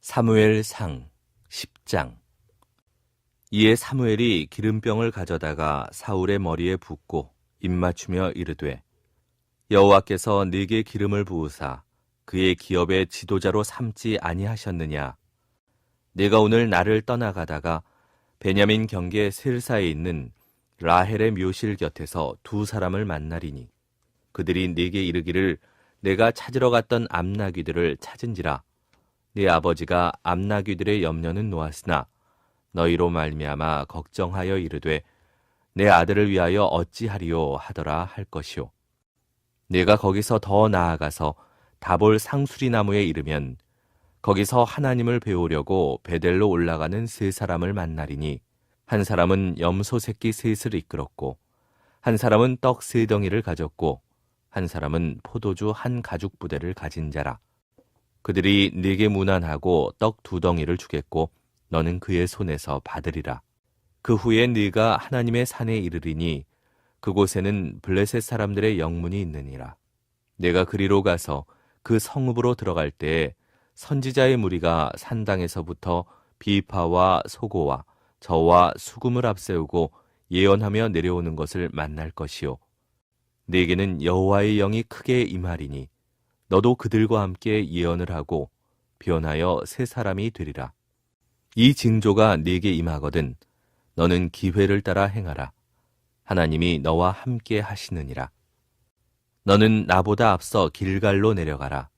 사무엘상 10장. 이에 사무엘이 기름병을 가져다가 사울의 머리에 붓고 입맞추며 이르되, 여호와께서 네게 기름을 부으사 그의 기업의 지도자로 삼지 아니하셨느냐? 네가 오늘 나를 떠나가다가 베냐민 경계 셀사에 있는 라헬의 묘실 곁에서 두 사람을 만나리니 그들이 네게 이르기를 내가 찾으러 갔던 암나귀들을 찾은지라. 네 아버지가 암나귀들의 염려는 놓았으나 너희로 말미암아 걱정하여 이르되 내 아들을 위하여 어찌하리요 하더라 할 것이요. 네가 거기서 더 나아가서 다볼 상수리 나무에 이르면 거기서 하나님을 배우려고 베델로 올라가는 세 사람을 만나리니 한 사람은 염소 새끼 셋을 이끌었고 한 사람은 떡 세 덩이를 가졌고 한 사람은 포도주 한 가죽 부대를 가진 자라. 그들이 네게 문안하고 떡 두 덩이를 주겠고 너는 그의 손에서 받으리라. 그 후에 네가 하나님의 산에 이르리니 그곳에는 블레셋 사람들의 영문이 있느니라. 네가 그리로 가서 그 성읍으로 들어갈 때에 선지자의 무리가 산당에서부터 비파와 소고와 저와 수금을 앞세우고 예언하며 내려오는 것을 만날 것이요. 네게는 여호와의 영이 크게 임하리니 너도 그들과 함께 예언을 하고 변하여 새 사람이 되리라. 이 징조가 네게 임하거든 너는 기회를 따라 행하라. 하나님이 너와 함께 하시느니라. 너는 나보다 앞서 길갈로 내려가라.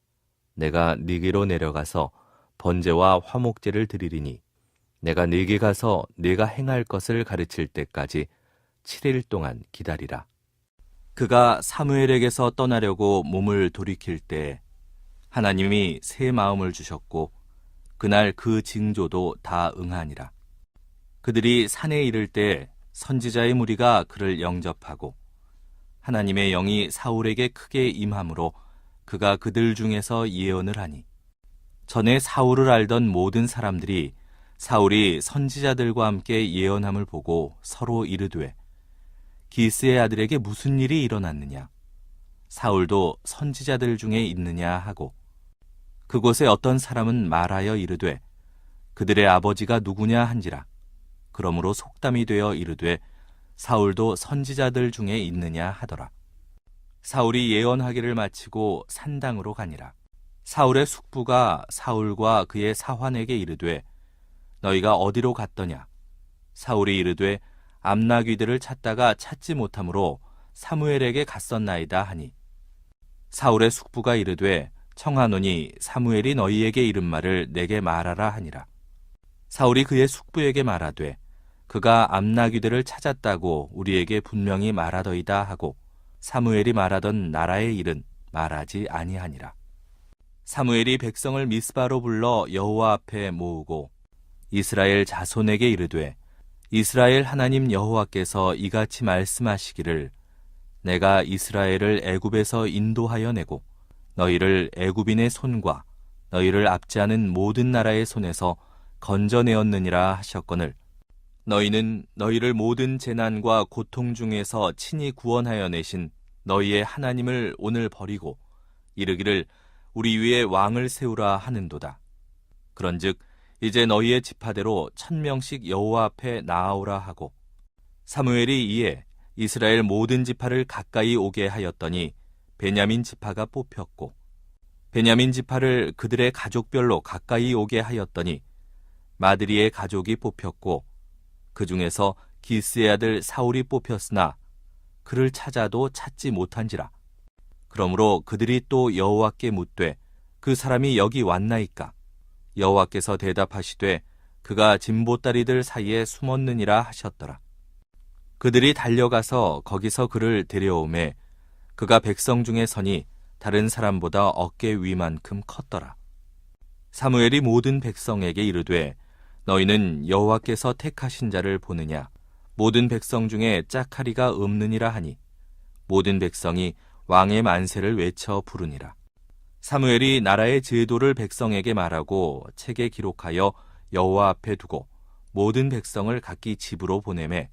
내가 네게로 내려가서 번제와 화목제를 드리리니 내가 네게 가서 네가 행할 것을 가르칠 때까지 7일 동안 기다리라. 그가 사무엘에게서 떠나려고 몸을 돌이킬 때 하나님이 새 마음을 주셨고 그날 그 징조도 다 응하니라. 그들이 산에 이를 때 선지자의 무리가 그를 영접하고 하나님의 영이 사울에게 크게 임함으로 그가 그들 중에서 예언을 하니 전에 사울을 알던 모든 사람들이 사울이 선지자들과 함께 예언함을 보고 서로 이르되 기스의 아들에게 무슨 일이 일어났느냐? 사울도 선지자들 중에 있느냐 하고 그곳에 어떤 사람은 말하여 이르되 그들의 아버지가 누구냐 한지라. 그러므로 속담이 되어 이르되 사울도 선지자들 중에 있느냐 하더라. 사울이 예언하기를 마치고 산당으로 가니라. 사울의 숙부가 사울과 그의 사환에게 이르되 너희가 어디로 갔더냐? 사울이 이르되 암나귀들을 찾다가 찾지 못하므로 사무엘에게 갔었나이다 하니 사울의 숙부가 이르되 청하노니 사무엘이 너희에게 이른 말을 내게 말하라 하니라. 사울이 그의 숙부에게 말하되 그가 암나귀들을 찾았다고 우리에게 분명히 말하더이다 하고 사무엘이 말하던 나라의 일은 말하지 아니하니라. 사무엘이 백성을 미스바로 불러 여호와 앞에 모으고 이스라엘 자손에게 이르되 이스라엘 하나님 여호와께서 이같이 말씀하시기를 내가 이스라엘을 애굽에서 인도하여 내고 너희를 애굽인의 손과 너희를 압제하는 모든 나라의 손에서 건져내었느니라 하셨거늘 너희는 너희를 모든 재난과 고통 중에서 친히 구원하여 내신 너희의 하나님을 오늘 버리고 이르기를 우리 위에 왕을 세우라 하는도다. 그런즉 이제 너희의 지파대로 1000명씩 여호와 앞에 나아오라 하고 사무엘이 이에 이스라엘 모든 지파를 가까이 오게 하였더니 베냐민 지파가 뽑혔고 베냐민 지파를 그들의 가족별로 가까이 오게 하였더니 마드리의 가족이 뽑혔고 그 중에서 기스의 아들 사울이 뽑혔으나 그를 찾아도 찾지 못한지라. 그러므로 그들이 또 여호와께 묻되 그 사람이 여기 왔나이까? 여호와께서 대답하시되 그가 진보다리들 사이에 숨었느니라 하셨더라. 그들이 달려가서 거기서 그를 데려오매 그가 백성 중에 서니 다른 사람보다 어깨 위만큼 컸더라. 사무엘이 모든 백성에게 이르되 너희는 여호와께서 택하신 자를 보느냐? 모든 백성 중에 짝하리가 없느니라 하니 모든 백성이 왕의 만세를 외쳐 부르니라. 사무엘이 나라의 제도를 백성에게 말하고 책에 기록하여 여호와 앞에 두고 모든 백성을 각기 집으로 보내매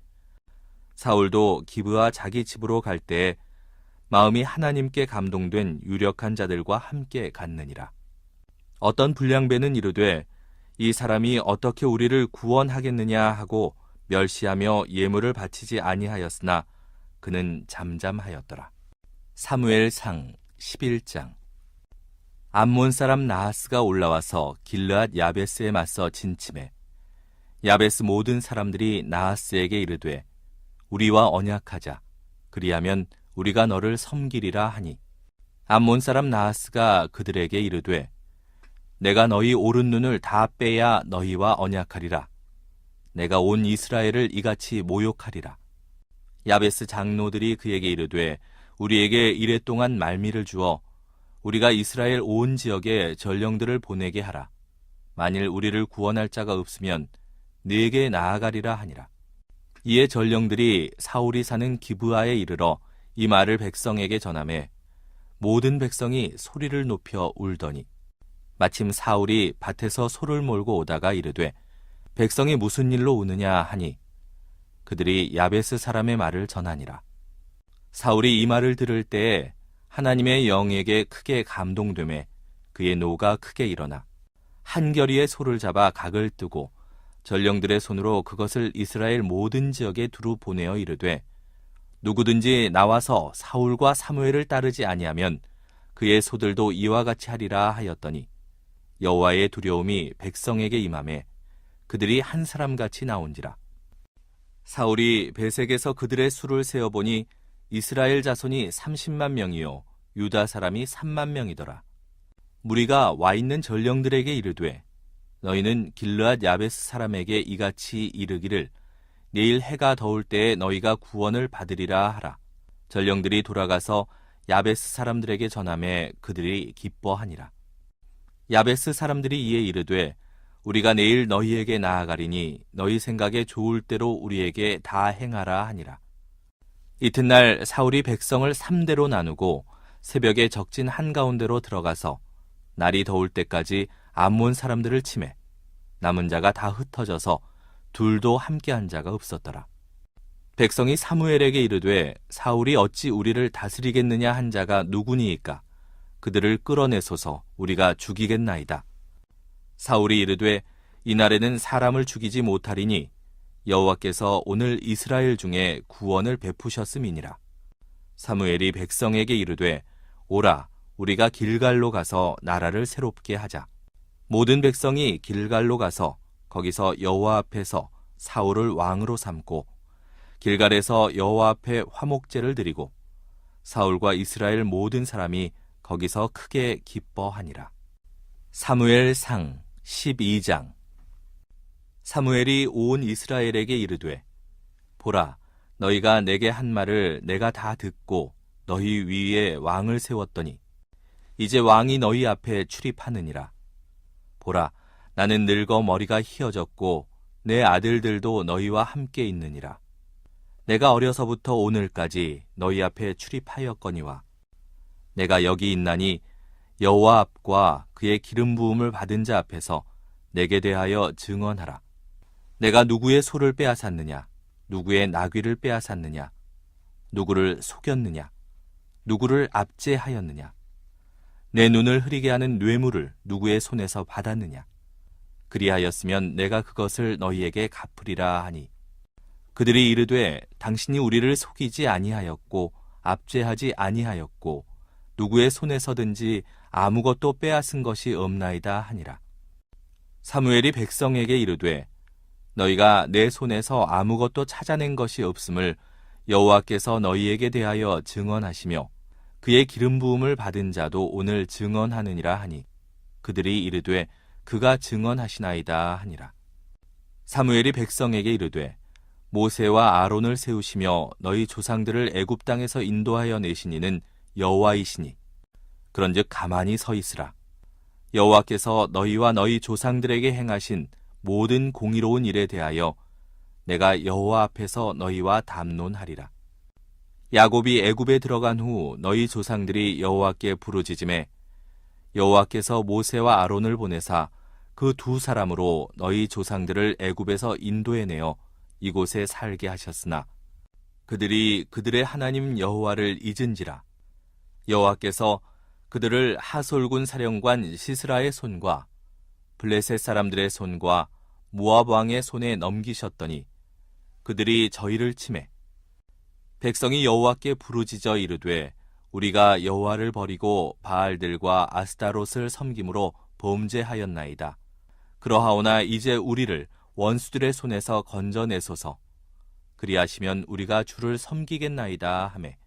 사울도 기브아 자기 집으로 갈 때에 마음이 하나님께 감동된 유력한 자들과 함께 갔느니라. 어떤 불량배는 이르되 이 사람이 어떻게 우리를 구원하겠느냐 하고 멸시하며 예물을 바치지 아니하였으나 그는 잠잠하였더라. 사무엘상 11장. 암몬 사람 나하스가 올라와서 길르앗 야베스에 맞서 진침해 야베스 모든 사람들이 나하스에게 이르되 우리와 언약하자. 그리하면 우리가 너를 섬기리라 하니 암몬 사람 나하스가 그들에게 이르되 내가 너희 오른 눈을 다 빼야 너희와 언약하리라. 내가 온 이스라엘을 이같이 모욕하리라. 야베스 장로들이 그에게 이르되 우리에게 이랫동안 말미를 주어 우리가 이스라엘 온 지역에 전령들을 보내게 하라. 만일 우리를 구원할 자가 없으면 네게 나아가리라 하니라. 이에 전령들이 사울이 사는 기브아에 이르러 이 말을 백성에게 전하매 모든 백성이 소리를 높여 울더니 마침 사울이 밭에서 소를 몰고 오다가 이르되 백성이 무슨 일로 우느냐 하니 그들이 야베스 사람의 말을 전하니라. 사울이 이 말을 들을 때에 하나님의 영에게 크게 감동되매 그의 노가 크게 일어나 한 겨리의 소를 잡아 각을 뜨고 전령들의 손으로 그것을 이스라엘 모든 지역에 두루 보내어 이르되 누구든지 나와서 사울과 사무엘을 따르지 아니하면 그의 소들도 이와 같이 하리라 하였더니 여호와의 두려움이 백성에게 임하매 그들이 한 사람같이 나온지라. 사울이 베색에서 그들의 수를 세어보니 이스라엘 자손이 30만 명이요 유다 사람이 3만 명이더라. 무리가 와 있는 전령들에게 이르되 너희는 길르앗 야베스 사람에게 이같이 이르기를 내일 해가 더울 때에 너희가 구원을 받으리라 하라. 전령들이 돌아가서 야베스 사람들에게 전하매 그들이 기뻐하니라. 야베스 사람들이 이에 이르되 우리가 내일 너희에게 나아가리니 너희 생각에 좋을 대로 우리에게 다 행하라 하니라. 이튿날 사울이 백성을 3대로 나누고 새벽에 적진 한가운데로 들어가서 날이 더울 때까지 암몬 사람들을 치매 남은 자가 다 흩어져서 둘도 함께한 자가 없었더라. 백성이 사무엘에게 이르되 사울이 어찌 우리를 다스리겠느냐 한 자가 누구니이까 그들을 끌어내소서 우리가 죽이겠나이다. 사울이 이르되 이날에는 사람을 죽이지 못하리니 여호와께서 오늘 이스라엘 중에 구원을 베푸셨음이니라. 사무엘이 백성에게 이르되 오라 우리가 길갈로 가서 나라를 새롭게 하자. 모든 백성이 길갈로 가서 거기서 여호와 앞에서 사울을 왕으로 삼고 길갈에서 여호와 앞에 화목제를 드리고 사울과 이스라엘 모든 사람이 거기서 크게 기뻐하니라. 사무엘상 12장. 사무엘이 온 이스라엘에게 이르되 보라 너희가 내게 한 말을 내가 다 듣고 너희 위에 왕을 세웠더니 이제 왕이 너희 앞에 출입하느니라. 보라 나는 늙어 머리가 희어졌고 내 아들들도 너희와 함께 있느니라. 내가 어려서부터 오늘까지 너희 앞에 출입하였거니와 내가 여기 있나니 여호와 앞과 그의 기름 부음을 받은 자 앞에서 내게 대하여 증언하라. 내가 누구의 소를 빼앗았느냐, 누구의 나귀를 빼앗았느냐, 누구를 속였느냐, 누구를 압제하였느냐, 내 눈을 흐리게 하는 뇌물을 누구의 손에서 받았느냐. 그리하였으면 내가 그것을 너희에게 갚으리라 하니 그들이 이르되 당신이 우리를 속이지 아니하였고 압제하지 아니하였고 누구의 손에서든지 아무것도 빼앗은 것이 없나이다 하니라. 사무엘이 백성에게 이르되 너희가 내 손에서 아무것도 찾아낸 것이 없음을 여호와께서 너희에게 대하여 증언하시며 그의 기름 부음을 받은 자도 오늘 증언하느니라 하니 그들이 이르되 그가 증언하시나이다 하니라. 사무엘이 백성에게 이르되 모세와 아론을 세우시며 너희 조상들을 애굽 땅에서 인도하여 내신 이는 여호와이시니 그런즉 가만히 서 있으라. 여호와께서 너희와 너희 조상들에게 행하신 모든 공의로운 일에 대하여 내가 여호와 앞에서 너희와 담론하리라. 야곱이 애굽에 들어간 후 너희 조상들이 여호와께 부르짖음에 여호와께서 모세와 아론을 보내사 그 두 사람으로 너희 조상들을 애굽에서 인도해내어 이곳에 살게 하셨으나 그들이 그들의 하나님 여호와를 잊은지라. 여호와께서 그들을 하솔군 사령관 시스라의 손과 블레셋 사람들의 손과 모압 왕의 손에 넘기셨더니 그들이 저희를 치매 백성이 여호와께 부르짖어 이르되 우리가 여호와를 버리고 바알들과 아스타롯을 섬김으로 범죄하였나이다. 그러하오나 이제 우리를 원수들의 손에서 건져내소서. 그리하시면 우리가 주를 섬기겠나이다 하매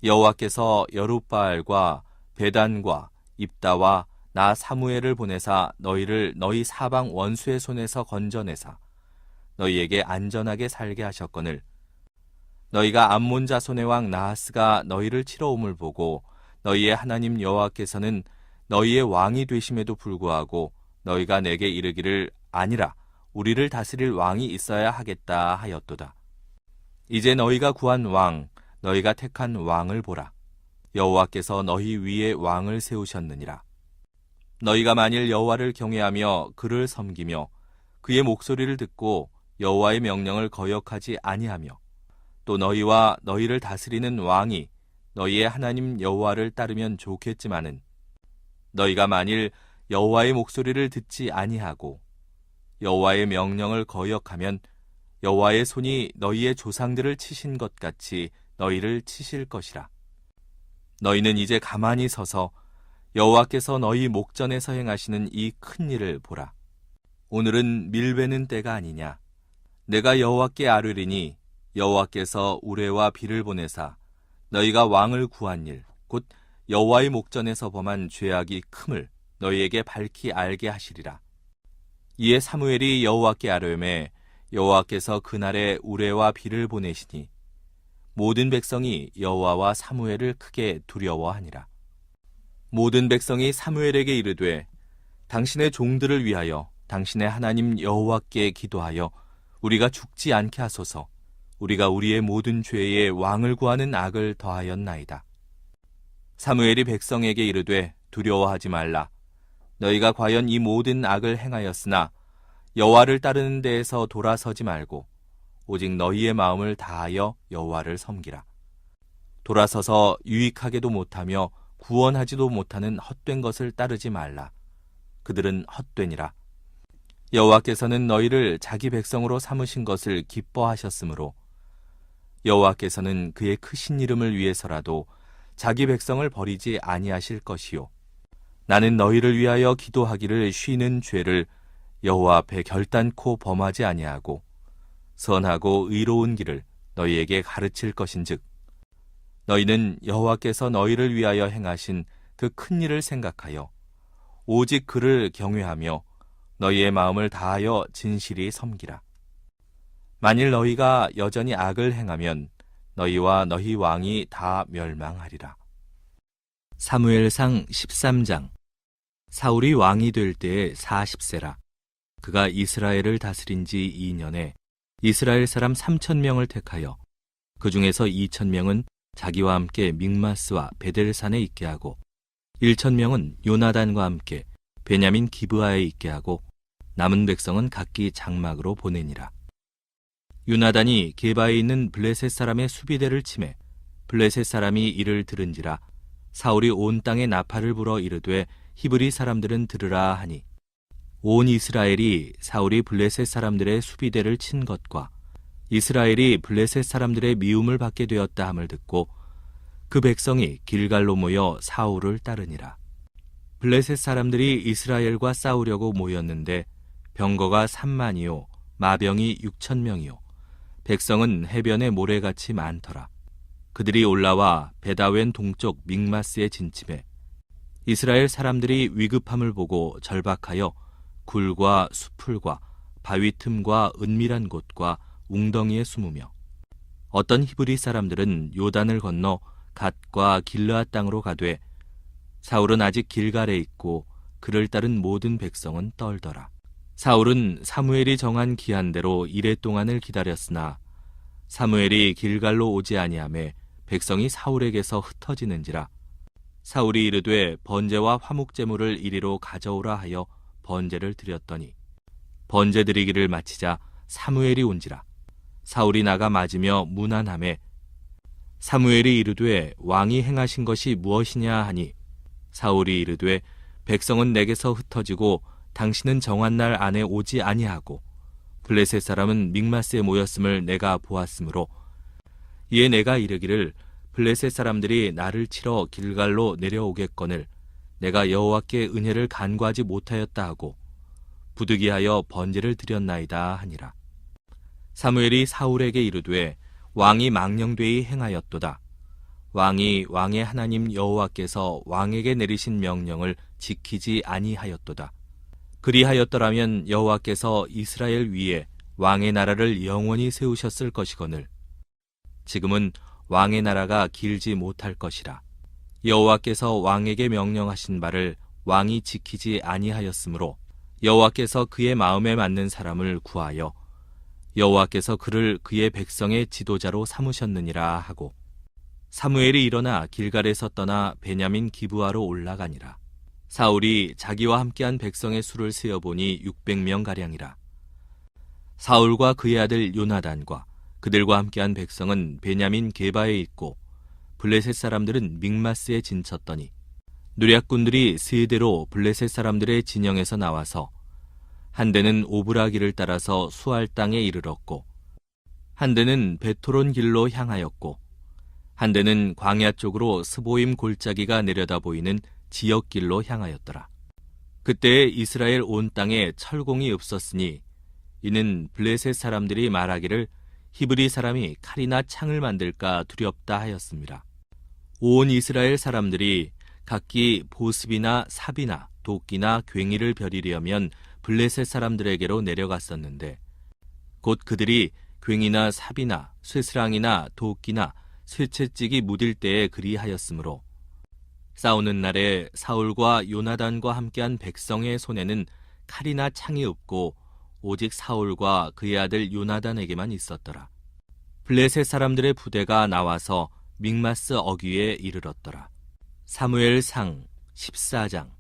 여호와께서 여룻바알과 베단과 입다와 나 사무엘을 보내사 너희를 너희 사방 원수의 손에서 건져내사 너희에게 안전하게 살게 하셨거늘 너희가 암몬 자손의 왕 나하스가 너희를 치러 옴을 보고 너희의 하나님 여호와께서는 너희의 왕이 되심에도 불구하고 너희가 내게 이르기를 아니라 우리를 다스릴 왕이 있어야 하겠다 하였도다. 이제 너희가 구한 왕 너희가 택한 왕을 보라. 여호와께서 너희 위에 왕을 세우셨느니라. 너희가 만일 여호와를 경외하며 그를 섬기며 그의 목소리를 듣고 여호와의 명령을 거역하지 아니하며 또 너희와 너희를 다스리는 왕이 너희의 하나님 여호와를 따르면 좋겠지만은 너희가 만일 여호와의 목소리를 듣지 아니하고 여호와의 명령을 거역하면 여호와의 손이 너희의 조상들을 치신 것 같이 너희를 치실 것이라. 너희는 이제 가만히 서서 여호와께서 너희 목전에서 행하시는 이 큰 일을 보라. 오늘은 밀베는 때가 아니냐. 내가 여호와께 아뢰리니 여호와께서 우레와 비를 보내사 너희가 왕을 구한 일, 곧 여호와의 목전에서 범한 죄악이 큼을 너희에게 밝히 알게 하시리라. 이에 사무엘이 여호와께 아뢰매 여호와께서 그날에 우레와 비를 보내시니 모든 백성이 여호와와 사무엘을 크게 두려워하니라. 모든 백성이 사무엘에게 이르되 당신의 종들을 위하여 당신의 하나님 여호와께 기도하여 우리가 죽지 않게 하소서. 우리가 우리의 모든 죄에 왕을 구하는 악을 더하였나이다. 사무엘이 백성에게 이르되 두려워하지 말라. 너희가 과연 이 모든 악을 행하였으나 여호와를 따르는 데에서 돌아서지 말고 오직 너희의 마음을 다하여 여호와를 섬기라. 돌아서서 유익하게도 못하며 구원하지도 못하는 헛된 것을 따르지 말라. 그들은 헛되니라. 여호와께서는 너희를 자기 백성으로 삼으신 것을 기뻐하셨으므로 여호와께서는 그의 크신 이름을 위해서라도 자기 백성을 버리지 아니하실 것이요. 나는 너희를 위하여 기도하기를 쉬는 죄를 여호와 앞에 결단코 범하지 아니하고 선하고 의로운 길을 너희에게 가르칠 것인즉 너희는 여호와께서 너희를 위하여 행하신 그 큰 일을 생각하여 오직 그를 경외하며 너희의 마음을 다하여 진실히 섬기라. 만일 너희가 여전히 악을 행하면 너희와 너희 왕이 다 멸망하리라. 사무엘상 13장. 사울이 왕이 될 때에 40세라. 그가 이스라엘을 다스린 지 2년에 이스라엘 사람 3,000명을 택하여 그 중에서 2,000명은 자기와 함께 믹마스와 베델산에 있게 하고 1,000명은 요나단과 함께 베냐민 기브아에 있게 하고 남은 백성은 각기 장막으로 보내니라. 요나단이 게바에 있는 블레셋 사람의 수비대를 치매 블레셋 사람이 이를 들은지라 사울이 온 땅에 나팔을 불어 이르되 히브리 사람들은 들으라 하니 온 이스라엘이 사울이 블레셋 사람들의 수비대를 친 것과 이스라엘이 블레셋 사람들의 미움을 받게 되었다 함을 듣고 그 백성이 길갈로 모여 사울을 따르니라. 블레셋 사람들이 이스라엘과 싸우려고 모였는데 병거가 3만이요 마병이 6,000명이요 백성은 해변의 모래같이 많더라. 그들이 올라와 베다웬 동쪽 믹마스에 진침해 이스라엘 사람들이 위급함을 보고 절박하여 굴과 수풀과 바위 틈과 은밀한 곳과 웅덩이에 숨으며 어떤 히브리 사람들은 요단을 건너 갓과 길르앗 땅으로 가되 사울은 아직 길갈에 있고 그를 따른 모든 백성은 떨더라. 사울은 사무엘이 정한 기한대로 이레 동안을 기다렸으나 사무엘이 길갈로 오지 아니하매 백성이 사울에게서 흩어지는지라. 사울이 이르되 번제와 화목제물을 이리로 가져오라 하여 번제를 드렸더니 번제 드리기를 마치자 사무엘이 온지라. 사울이 나가 맞으며 문안하매 사무엘이 이르되 왕이 행하신 것이 무엇이냐 하니 사울이 이르되 백성은 내게서 흩어지고 당신은 정한 날 안에 오지 아니하고 블레셋 사람은 믹마스에 모였음을 내가 보았으므로 이에 내가 이르기를 블레셋 사람들이 나를 치러 길갈로 내려오겠거늘 내가 여호와께 은혜를 간구하지 못하였다 하고 부득이하여 번제를 드렸나이다 하니라. 사무엘이 사울에게 이르되 왕이 망령되이 행하였도다. 왕이 왕의 하나님 여호와께서 왕에게 내리신 명령을 지키지 아니하였도다. 그리하였더라면 여호와께서 이스라엘 위에 왕의 나라를 영원히 세우셨을 것이거늘 지금은 왕의 나라가 길지 못할 것이라. 여호와께서 왕에게 명령하신 바를 왕이 지키지 아니하였으므로 여호와께서 그의 마음에 맞는 사람을 구하여 여호와께서 그를 그의 백성의 지도자로 삼으셨느니라 하고 사무엘이 일어나 길갈에서 떠나 베냐민 기브아로 올라가니라. 사울이 자기와 함께한 백성의 수를 세어보니 600명가량이라. 사울과 그의 아들 요나단과 그들과 함께한 백성은 베냐민 게바에 있고 블레셋 사람들은 믹마스에 진쳤더니 누략군들이 세대로 블레셋 사람들의 진영에서 나와서 한 대는 오브라 길을 따라서 수알 땅에 이르렀고 한 대는 베토론 길로 향하였고 한 대는 광야 쪽으로 스보임 골짜기가 내려다 보이는 지역길로 향하였더라. 그때에 이스라엘 온 땅에 철공이 없었으니 이는 블레셋 사람들이 말하기를 히브리 사람이 칼이나 창을 만들까 두렵다 하였습니다. 온 이스라엘 사람들이 각기 보습이나 삽이나 도끼나 괭이를 벼리려면 블레셋 사람들에게로 내려갔었는데 곧 그들이 괭이나 삽이나 쇠스랑이나 도끼나 쇠채찍이 무딜 때에 그리하였으므로 싸우는 날에 사울과 요나단과 함께한 백성의 손에는 칼이나 창이 없고 오직 사울과 그의 아들 요나단에게만 있었더라. 블레셋 사람들의 부대가 나와서 믹마스 어귀에 이르렀더라. 사무엘상 14장.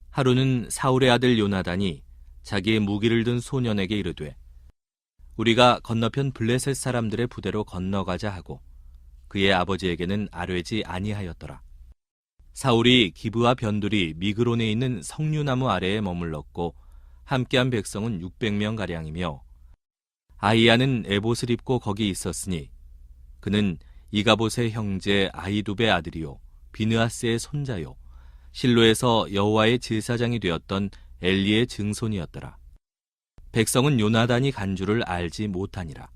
하루는 사울의 아들 요나단이 자기의 무기를 든 소년에게 이르되 우리가 건너편 블레셋 사람들의 부대로 건너가자 하고 그의 아버지에게는 아뢰지 아니하였더라. 사울이 기브와 변두리 미그론에 있는 석류나무 아래에 머물렀고 함께한 백성은 600명가량이며 아이야는 에봇을 입고 거기 있었으니 그는 이가봇의 형제 아히두베의 아들이요 비느하스의 손자요 실로에서 여호와의 제사장이 되었던 엘리의 증손이었더라. 백성은 요나단이 간 줄을 알지 못하니라.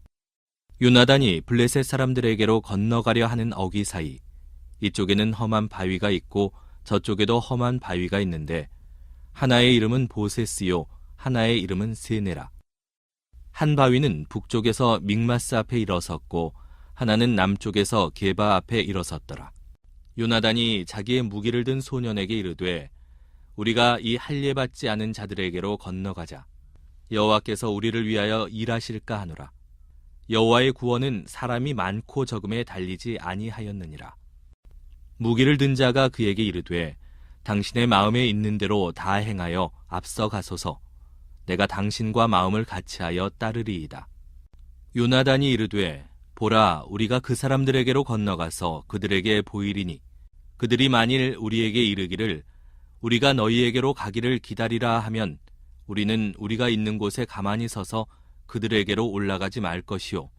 요나단이 블레셋 사람들에게로 건너가려 하는 어귀 사이 이쪽에는 험한 바위가 있고 저쪽에도 험한 바위가 있는데 하나의 이름은 보세스요 하나의 이름은 세네라. 한 바위는 북쪽에서 믹마스 앞에 일어섰고 하나는 남쪽에서 게바 앞에 일어섰더라. 요나단이 자기의 무기를 든 소년에게 이르되 우리가 이 할례받지 않은 자들에게로 건너가자. 여호와께서 우리를 위하여 일하실까 하노라. 여호와의 구원은 사람이 많고 적음에 달리지 아니하였느니라. 무기를 든 자가 그에게 이르되 당신의 마음에 있는 대로 다 행하여 앞서 가소서. 내가 당신과 마음을 같이하여 따르리이다. 요나단이 이르되 보라 우리가 그 사람들에게로 건너가서 그들에게 보이리니 그들이 만일 우리에게 이르기를 우리가 너희에게로 가기를 기다리라 하면 우리는 우리가 있는 곳에 가만히 서서 그들에게로 올라가지 말 것이요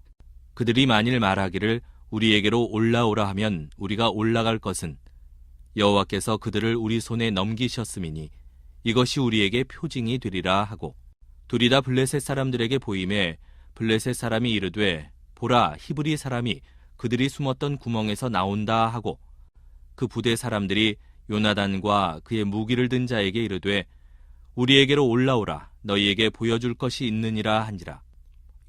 그들이 만일 말하기를 우리에게로 올라오라 하면 우리가 올라갈 것은 여호와께서 그들을 우리 손에 넘기셨음이니 이것이 우리에게 표징이 되리라 하고 둘이 다 블레셋 사람들에게 보임에 블레셋 사람이 이르되 보라 히브리 사람이 그들이 숨었던 구멍에서 나온다 하고 그 부대 사람들이 요나단과 그의 무기를 든 자에게 이르되 우리에게로 올라오라 너희에게 보여줄 것이 있느니라 한지라.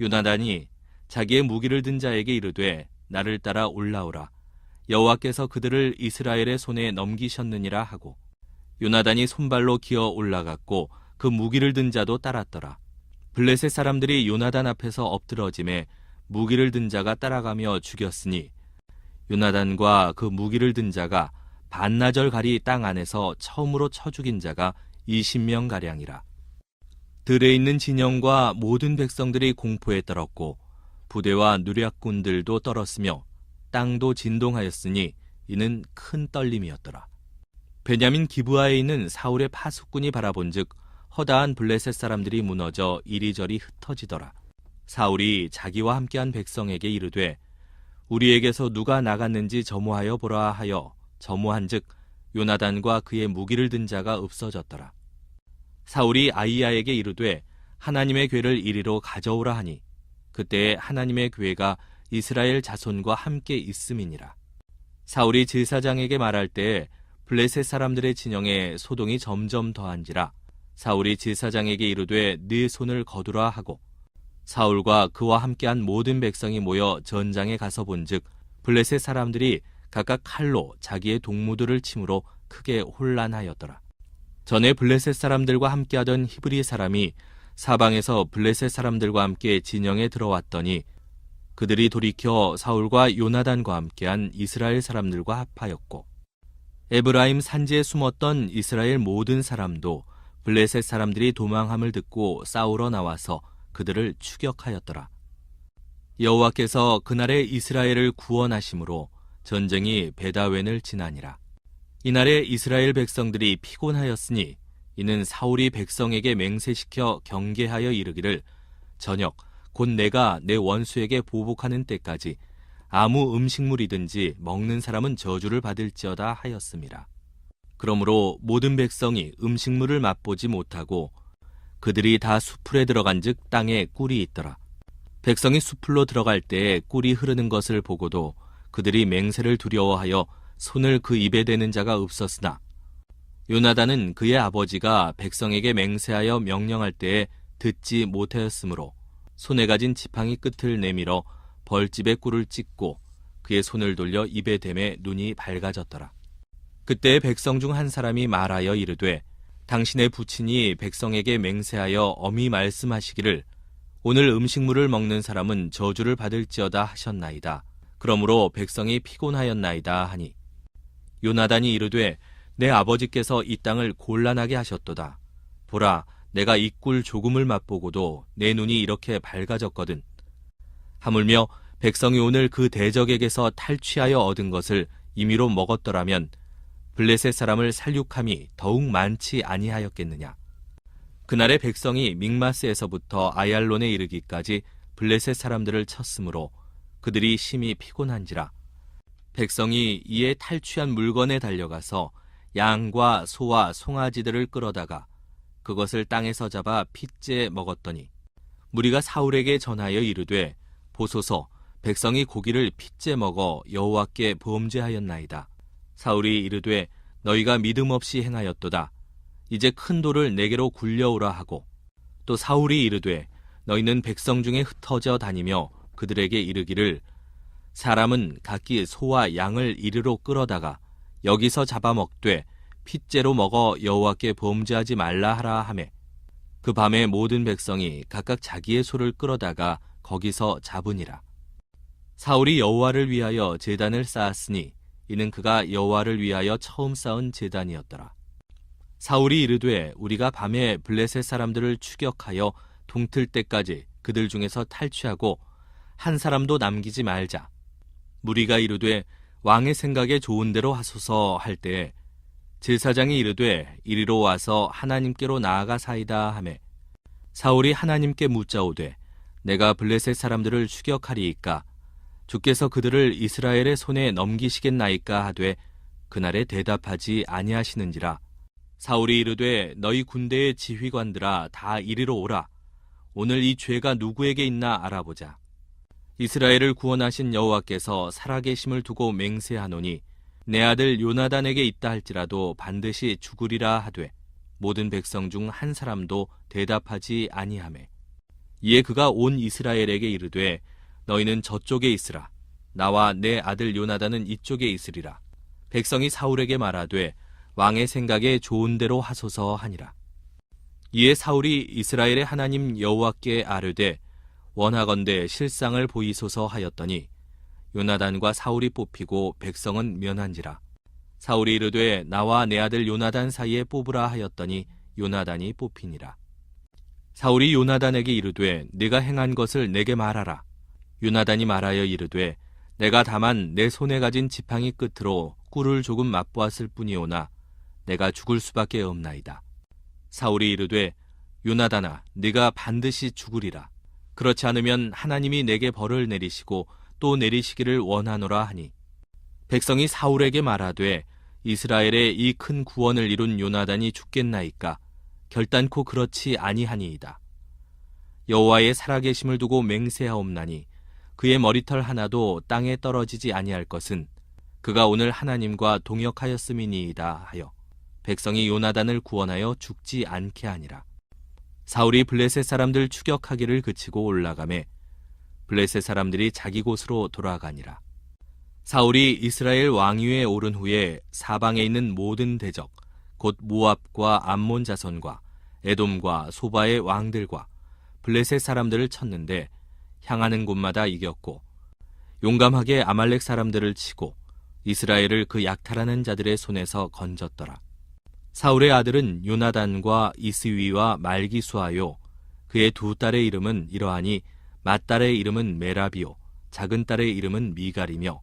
요나단이 자기의 무기를 든 자에게 이르되 나를 따라 올라오라 여호와께서 그들을 이스라엘의 손에 넘기셨느니라 하고 요나단이 손발로 기어 올라갔고 그 무기를 든 자도 따랐더라. 블레셋 사람들이 요나단 앞에서 엎드러짐에 무기를 든 자가 따라가며 죽였으니 요나단과 그 무기를 든 자가 반나절 가리 땅 안에서 처음으로 쳐 죽인 자가 20명가량이라. 들에 있는 진영과 모든 백성들이 공포에 떨었고 부대와 누략군들도 떨었으며 땅도 진동하였으니 이는 큰 떨림이었더라. 베냐민 기브아에 있는 사울의 파수꾼이 바라본즉 허다한 블레셋 사람들이 무너져 이리저리 흩어지더라. 사울이 자기와 함께한 백성에게 이르되 우리에게서 누가 나갔는지 점호하여 보라 하여 점호한즉 요나단과 그의 무기를 든 자가 없어졌더라. 사울이 아히야에게 이르되 하나님의 궤를 이리로 가져오라 하니 그때에 하나님의 궤가 이스라엘 자손과 함께 있음이니라. 사울이 제사장에게 말할 때에 블레셋 사람들의 진영에 소동이 점점 더한지라. 사울이 제사장에게 이르되 네 손을 거두라 하고 사울과 그와 함께한 모든 백성이 모여 전장에 가서 본즉 블레셋 사람들이 각각 칼로 자기의 동무들을 치므로 크게 혼란하였더라. 전에 블레셋 사람들과 함께하던 히브리 사람이 사방에서 블레셋 사람들과 함께 진영에 들어왔더니 그들이 돌이켜 사울과 요나단과 함께한 이스라엘 사람들과 합하였고 에브라임 산지에 숨었던 이스라엘 모든 사람도 블레셋 사람들이 도망함을 듣고 싸우러 나와서 그들을 추격하였더라. 여호와께서 그날에 이스라엘을 구원하심으로 전쟁이 베다웬을 지나니라. 이날에 이스라엘 백성들이 피곤하였으니 이는 사울이 백성에게 맹세시켜 경계하여 이르기를 저녁 곧 내가 내 원수에게 보복하는 때까지 아무 음식물이든지 먹는 사람은 저주를 받을지어다 하였습니다. 그러므로 모든 백성이 음식물을 맛보지 못하고 그들이 다 수풀에 들어간즉 땅에 꿀이 있더라. 백성이 수풀로 들어갈 때에 꿀이 흐르는 것을 보고도 그들이 맹세를 두려워하여 손을 그 입에 대는 자가 없었으나 요나단은 그의 아버지가 백성에게 맹세하여 명령할 때에 듣지 못하였으므로 손에 가진 지팡이 끝을 내밀어 벌집에 꿀을 찍고 그의 손을 돌려 입에 대매 눈이 밝아졌더라. 그때 백성 중 한 사람이 말하여 이르되 당신의 부친이 백성에게 맹세하여 엄히 말씀하시기를 오늘 음식물을 먹는 사람은 저주를 받을지어다 하셨나이다. 그러므로 백성이 피곤하였나이다 하니 요나단이 이르되 내 아버지께서 이 땅을 곤란하게 하셨도다. 보라 내가 이 꿀 조금을 맛보고도 내 눈이 이렇게 밝아졌거든. 하물며 백성이 오늘 그 대적에게서 탈취하여 얻은 것을 임의로 먹었더라면 블레셋 사람을 살육함이 더욱 많지 아니하였겠느냐. 그날에 백성이 믹마스에서부터 아얄론에 이르기까지 블레셋 사람들을 쳤으므로 그들이 심히 피곤한지라. 백성이 이에 탈취한 물건에 달려가서 양과 소와 송아지들을 끌어다가 그것을 땅에서 잡아 핏째 먹었더니 무리가 사울에게 전하여 이르되 보소서 백성이 고기를 핏째 먹어 여호와께 범죄하였나이다. 사울이 이르되 너희가 믿음 없이 행하였도다. 이제 큰 돌을 내게로 굴려오라 하고 또 사울이 이르되 너희는 백성 중에 흩어져 다니며 그들에게 이르기를 사람은 각기 소와 양을 이리로 끌어다가 여기서 잡아먹되 핏째로 먹어 여호와께 범죄하지 말라 하라 하매 그 밤에 모든 백성이 각각 자기의 소를 끌어다가 거기서 잡으니라. 사울이 여호와를 위하여 제단을 쌓았으니 이는 그가 여호와를 위하여 처음 쌓은 제단이었더라. 사울이 이르되 우리가 밤에 블레셋 사람들을 추격하여 동틀 때까지 그들 중에서 탈취하고 한 사람도 남기지 말자. 무리가 이르되 왕의 생각에 좋은 대로 하소서 할 때에 제사장이 이르되 이리로 와서 하나님께로 나아가사이다 하매 사울이 하나님께 묻자오되 내가 블레셋 사람들을 추격하리이까 주께서 그들을 이스라엘의 손에 넘기시겠나이까 하되 그날에 대답하지 아니하시는지라. 사울이 이르되 너희 군대의 지휘관들아 다 이리로 오라. 오늘 이 죄가 누구에게 있나 알아보자. 이스라엘을 구원하신 여호와께서 살아계심을 두고 맹세하노니 내 아들 요나단에게 있다 할지라도 반드시 죽으리라 하되 모든 백성 중 한 사람도 대답하지 아니하매 이에 그가 온 이스라엘에게 이르되 너희는 저쪽에 있으라. 나와 내 아들 요나단은 이쪽에 있으리라. 백성이 사울에게 말하되 왕의 생각에 좋은 대로 하소서 하니라. 이에 사울이 이스라엘의 하나님 여호와께 아뢰되 원하건대 실상을 보이소서 하였더니 요나단과 사울이 뽑히고 백성은 면한지라. 사울이 이르되 나와 내 아들 요나단 사이에 뽑으라 하였더니 요나단이 뽑히니라. 사울이 요나단에게 이르되 네가 행한 것을 내게 말하라. 요나단이 말하여 이르되 내가 다만 내 손에 가진 지팡이 끝으로 꿀을 조금 맛보았을 뿐이오나 내가 죽을 수밖에 없나이다. 사울이 이르되 요나단아 네가 반드시 죽으리라. 그렇지 않으면 하나님이 내게 벌을 내리시고 또 내리시기를 원하노라 하니 백성이 사울에게 말하되 이스라엘의 이 큰 구원을 이룬 요나단이 죽겠나이까 결단코 그렇지 아니하니이다. 여호와의 살아계심을 두고 맹세하옵나니 그의 머리털 하나도 땅에 떨어지지 아니할 것은 그가 오늘 하나님과 동역하였음이니이다 하여 백성이 요나단을 구원하여 죽지 않게 하니라. 사울이 블레셋 사람들 추격하기를 그치고 올라가매 블레셋 사람들이 자기 곳으로 돌아가니라. 사울이 이스라엘 왕위에 오른 후에 사방에 있는 모든 대적 곧 모압과 암몬 자손과 에돔과 소바의 왕들과 블레셋 사람들을 쳤는데 향하는 곳마다 이겼고 용감하게 아말렉 사람들을 치고 이스라엘을 그 약탈하는 자들의 손에서 건졌더라. 사울의 아들은 요나단과 이스위와 말기수하요 그의 두 딸의 이름은 이러하니 맏딸의 이름은 메라비요 작은 딸의 이름은 미갈이며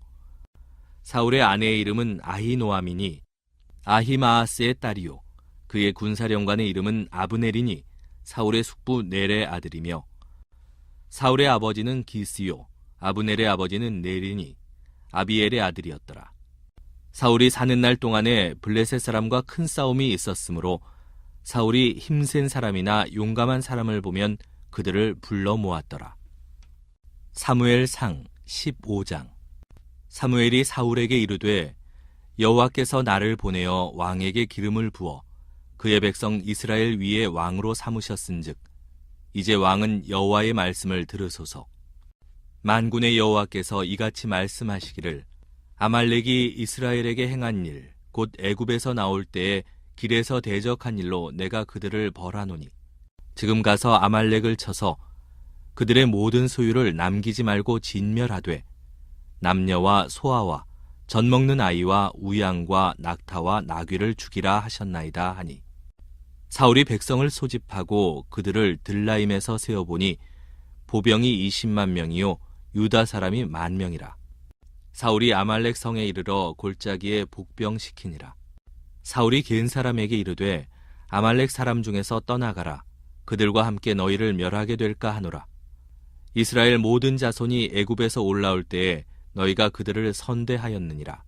사울의 아내의 이름은 아히노아미니 아히마아스의 딸이요 그의 군사령관의 이름은 아브넬이니 사울의 숙부 넬의 아들이며 사울의 아버지는 기스요 아브넬의 아버지는 넬이니 아비엘의 아들이었더라. 사울이 사는 날 동안에 블레셋 사람과 큰 싸움이 있었으므로 사울이 힘센 사람이나 용감한 사람을 보면 그들을 불러 모았더라. 사무엘상 15장. 사무엘이 사울에게 이르되 여호와께서 나를 보내어 왕에게 기름을 부어 그의 백성 이스라엘 위에 왕으로 삼으셨은즉 이제 왕은 여호와의 말씀을 들으소서. 만군의 여호와께서 이같이 말씀하시기를 아말렉이 이스라엘에게 행한 일 곧 애굽에서 나올 때에 길에서 대적한 일로 내가 그들을 벌하노니 지금 가서 아말렉을 쳐서 그들의 모든 소유를 남기지 말고 진멸하되 남녀와 소아와 젖 먹는 아이와 우양과 낙타와 나귀를 죽이라 하셨나이다 하니 사울이 백성을 소집하고 그들을 들라임에서 세어보니 보병이 20만 명이요 유다 사람이 10,000명이라. 사울이 아말렉 성에 이르러 골짜기에 복병시키니라. 사울이 겐 사람에게 이르되 아말렉 사람 중에서 떠나가라. 그들과 함께 너희를 멸하게 될까 하노라. 이스라엘 모든 자손이 애굽에서 올라올 때에 너희가 그들을 선대하였느니라.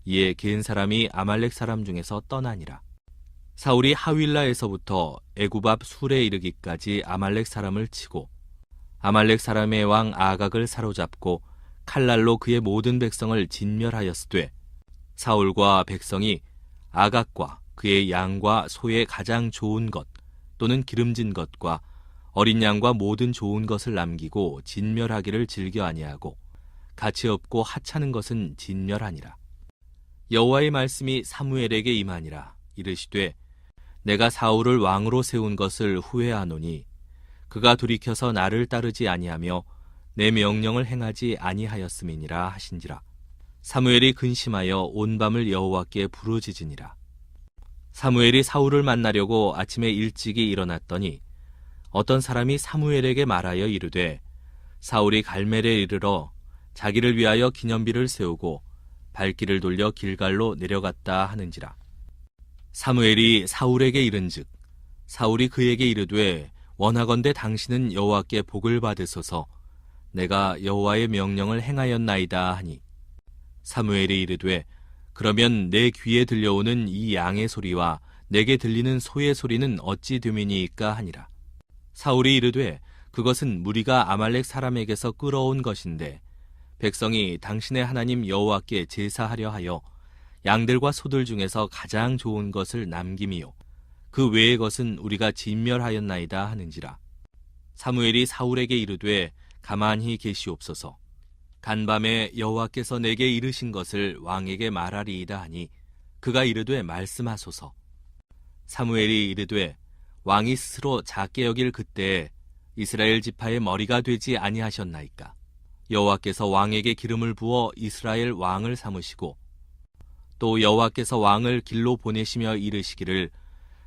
이에 겐 사람이 아말렉 사람 중에서 떠나니라. 사울이 하윌라에서부터 애굽 앞 술에 이르기까지 아말렉 사람을 치고 아말렉 사람의 왕 아각을 사로잡고 칼날로 그의 모든 백성을 진멸하였으되 사울과 백성이 아각과 그의 양과 소의 가장 좋은 것 또는 기름진 것과 어린 양과 모든 좋은 것을 남기고 진멸하기를 즐겨 아니하고 가치 없고 하찮은 것은 진멸하니라. 여호와의 말씀이 사무엘에게 임하니라. 이르시되 내가 사울을 왕으로 세운 것을 후회하노니 그가 돌이켜서 나를 따르지 아니하며 내 명령을 행하지 아니하였음이니라 하신지라. 사무엘이 근심하여 온 밤을 여호와께 부르짖으니라. 사무엘이 사울을 만나려고 아침에 일찍이 일어났더니 어떤 사람이 사무엘에게 말하여 이르되 사울이 갈멜에 이르러 자기를 위하여 기념비를 세우고 발길을 돌려 길갈로 내려갔다 하는지라. 사무엘이 사울에게 이른즉 사울이 그에게 이르되 원하건대 당신은 여호와께 복을 받으소서. 내가 여호와의 명령을 행하였나이다 하니 사무엘이 이르되 그러면 내 귀에 들려오는 이 양의 소리와 내게 들리는 소의 소리는 어찌 됨이니이까 하니라. 사울이 이르되 그것은 무리가 아말렉 사람에게서 끌어온 것인데 백성이 당신의 하나님 여호와께 제사하려 하여 양들과 소들 중에서 가장 좋은 것을 남김이요 그 외의 것은 우리가 진멸하였나이다 하는지라. 사무엘이 사울에게 이르되 가만히 계시옵소서. 간밤에 여호와께서 내게 이르신 것을 왕에게 말하리이다 하니 그가 이르되 말씀하소서. 사무엘이 이르되 왕이 스스로 작게 여길 그때에 이스라엘 지파의 머리가 되지 아니하셨나이까. 여호와께서 왕에게 기름을 부어 이스라엘 왕을 삼으시고 또 여호와께서 왕을 길로 보내시며 이르시기를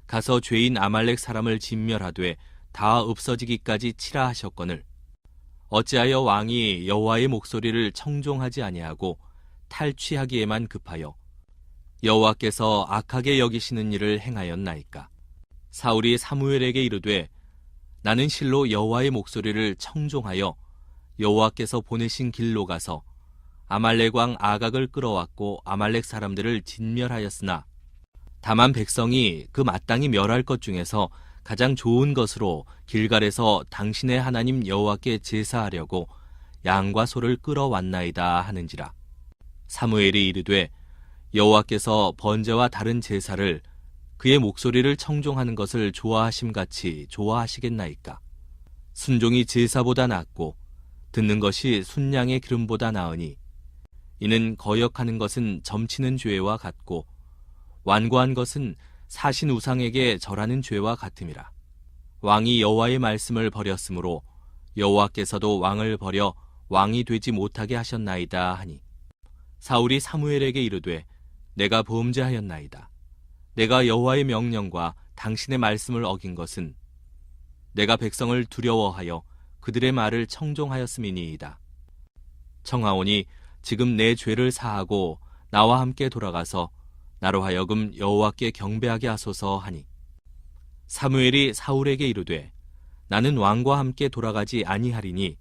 가서 죄인 아말렉 사람을 진멸하되 다 없어지기까지 치라 하셨거늘 어찌하여 왕이 여호와의 목소리를 청종하지 아니하고 탈취하기에만 급하여 여호와께서 악하게 여기시는 일을 행하였나이까. 사울이 사무엘에게 이르되 나는 실로 여호와의 목소리를 청종하여 여호와께서 보내신 길로 가서 아말렉 왕 아각을 끌어왔고 아말렉 사람들을 진멸하였으나 다만 백성이 그 마땅히 멸할 것 중에서 가장 좋은 것으로 길갈에서 당신의 하나님 여호와께 제사하려고 양과 소를 끌어왔나이다 하는지라. 사무엘이 이르되 여호와께서 번제와 다른 제사를 그의 목소리를 청종하는 것을 좋아하심같이 좋아하시겠나이까. 순종이 제사보다 낫고 듣는 것이 순양의 기름보다 나으니 이는 거역하는 것은 점치는 죄와 같고 완고한 것은 사신 우상에게 절하는 죄와 같음이라. 왕이 여호와의 말씀을 버렸으므로 여호와께서도 왕을 버려 왕이 되지 못하게 하셨나이다 하니 사울이 사무엘에게 이르되 내가 범죄하였나이다. 내가 여호와의 명령과 당신의 말씀을 어긴 것은 내가 백성을 두려워하여 그들의 말을 청종하였음이니이다. 청하오니 지금 내 죄를 사하고 나와 함께 돌아가서 나로 하여금 여호와께 경배하게 하소서 하니 사무엘이 사울에게 이르되 나는 왕과 함께 돌아가지 아니하리니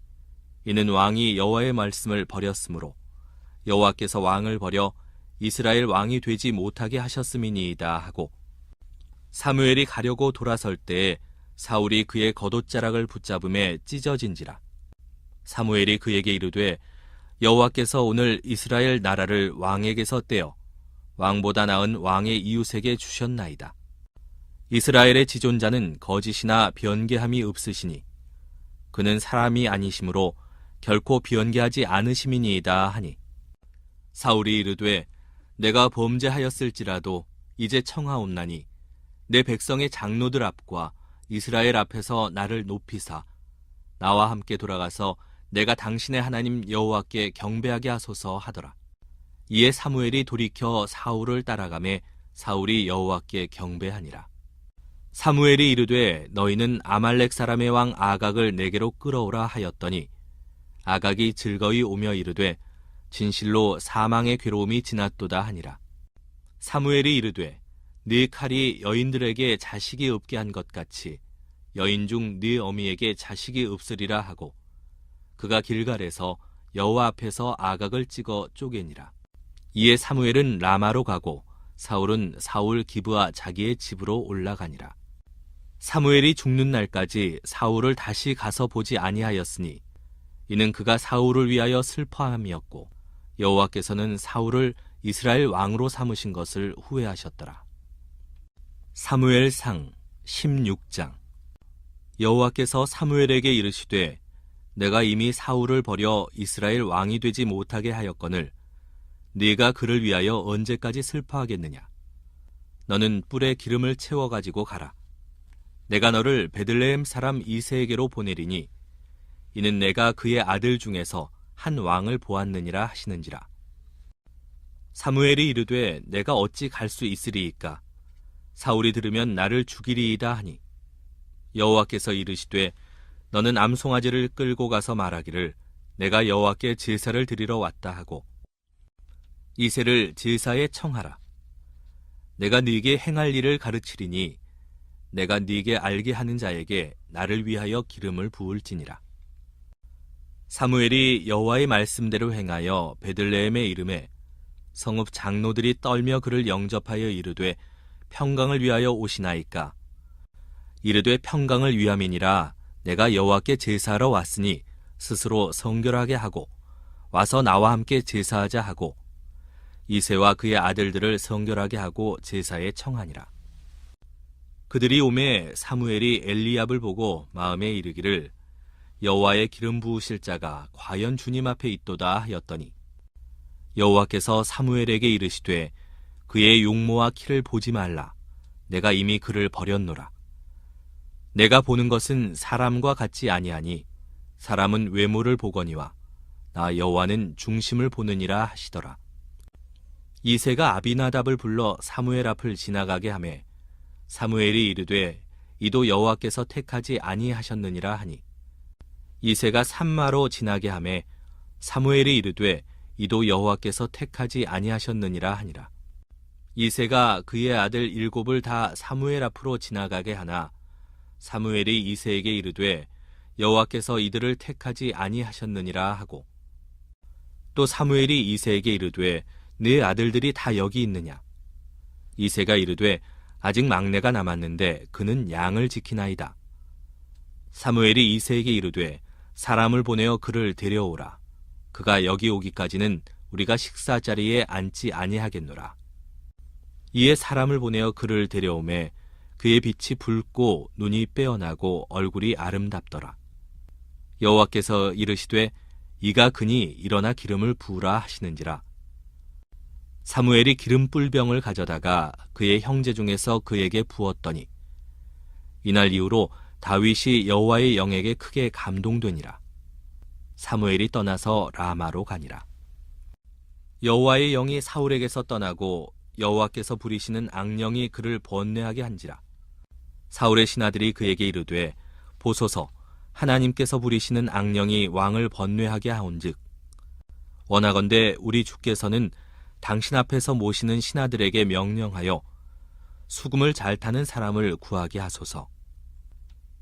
이는 왕이 여호와의 말씀을 버렸으므로 여호와께서 왕을 버려 이스라엘 왕이 되지 못하게 하셨음이니이다 하고 사무엘이 가려고 돌아설 때에 사울이 그의 겉옷자락을 붙잡음에 찢어진지라. 사무엘이 그에게 이르되 여호와께서 오늘 이스라엘 나라를 왕에게서 떼어 왕보다 나은 왕의 이웃에게 주셨나이다. 이스라엘의 지존자는 거짓이나 변개함이 없으시니 그는 사람이 아니시므로 결코 변개하지 않으심이니이다 하니 사울이 이르되 내가 범죄하였을지라도 이제 청하옵나니 내 백성의 장로들 앞과 이스라엘 앞에서 나를 높이사 나와 함께 돌아가서 내가 당신의 하나님 여호와께 경배하게 하소서 하더라. 이에 사무엘이 돌이켜 사울을 따라가매 사울이 여호와께 경배하니라. 사무엘이 이르되 너희는 아말렉 사람의 왕 아각을 내게로 끌어오라 하였더니 아각이 즐거이 오며 이르되 진실로 사망의 괴로움이 지났도다 하니라. 사무엘이 이르되 네 칼이 여인들에게 자식이 없게 한 것 같이 여인 중 네 어미에게 자식이 없으리라 하고 그가 길갈에서 여호와 앞에서 아각을 찍어 쪼개니라. 이에 사무엘은 라마로 가고 사울은 사울 기브아 자기의 집으로 올라가니라. 사무엘이 죽는 날까지 사울을 다시 가서 보지 아니하였으니 이는 그가 사울을 위하여 슬퍼함이었고 여호와께서는 사울을 이스라엘 왕으로 삼으신 것을 후회하셨더라. 사무엘상 16장. 여호와께서 사무엘에게 이르시되 내가 이미 사울을 버려 이스라엘 왕이 되지 못하게 하였거늘 네가 그를 위하여 언제까지 슬퍼하겠느냐. 너는 뿔에 기름을 채워 가지고 가라. 내가 너를 베들레헴 사람 이새에게로 보내리니 이는 내가 그의 아들 중에서 한 왕을 보았느니라 하시는지라. 사무엘이 이르되 내가 어찌 갈 수 있으리이까. 사울이 들으면 나를 죽이리이다 하니 여호와께서 이르시되 너는 암송아지를 끌고 가서 말하기를 내가 여호와께 제사를 드리러 왔다 하고 이새를 제사에 청하라. 내가 네게 행할 일을 가르치리니 내가 네게 알게 하는 자에게 나를 위하여 기름을 부을지니라. 사무엘이 여호와의 말씀대로 행하여 베들레헴에 이르매 성읍 장로들이 떨며 그를 영접하여 이르되 평강을 위하여 오시나이까. 이르되 평강을 위함이니라. 내가 여호와께 제사하러 왔으니 스스로 성결하게 하고 와서 나와 함께 제사하자 하고 이새와 그의 아들들을 성결하게 하고 제사에 청하니라. 그들이 오매 사무엘이 엘리압을 보고 마음에 이르기를 여호와의 기름 부으실 자가 과연 주님 앞에 있도다 하였더니 여호와께서 사무엘에게 이르시되 그의 용모와 키를 보지 말라. 내가 이미 그를 버렸노라. 내가 보는 것은 사람과 같지 아니하니 사람은 외모를 보거니와 나 여호와는 중심을 보느니라 하시더라. 이새가 아비나답을 불러 사무엘 앞을 지나가게 하매 사무엘이 이르되 이도 여호와께서 택하지 아니하셨느니라 하니 이새가 산마로 지나게 하매 사무엘이 이르되 이도 여호와께서 택하지 아니하셨느니라 하니라. 이새가 그의 아들 7을 다 사무엘 앞으로 지나가게 하나 사무엘이 이새에게 이르되 여호와께서 이들을 택하지 아니하셨느니라 하고 또 사무엘이 이새에게 이르되 네 아들들이 다 여기 있느냐? 이새가 이르되 아직 막내가 남았는데 그는 양을 지키나이다. 사무엘이 이새에게 이르되 사람을 보내어 그를 데려오라. 그가 여기 오기까지는 우리가 식사 자리에 앉지 아니하겠노라. 이에 사람을 보내어 그를 데려오매 그의 빛이 붉고 눈이 빼어나고 얼굴이 아름답더라. 여호와께서 이르시되 이가 그니 일어나 기름을 부으라 하시는지라. 사무엘이 기름 뿔병을 가져다가 그의 형제 중에서 그에게 부었더니 이날 이후로 다윗이 여호와의 영에게 크게 감동되니라. 사무엘이 떠나서 라마로 가니라. 여호와의 영이 사울에게서 떠나고 여호와께서 부리시는 악령이 그를 번뇌하게 한지라. 사울의 신하들이 그에게 이르되 보소서 하나님께서 부리시는 악령이 왕을 번뇌하게 하온즉 원하건대 우리 주께서는 당신 앞에서 모시는 신하들에게 명령하여 수금을 잘 타는 사람을 구하게 하소서.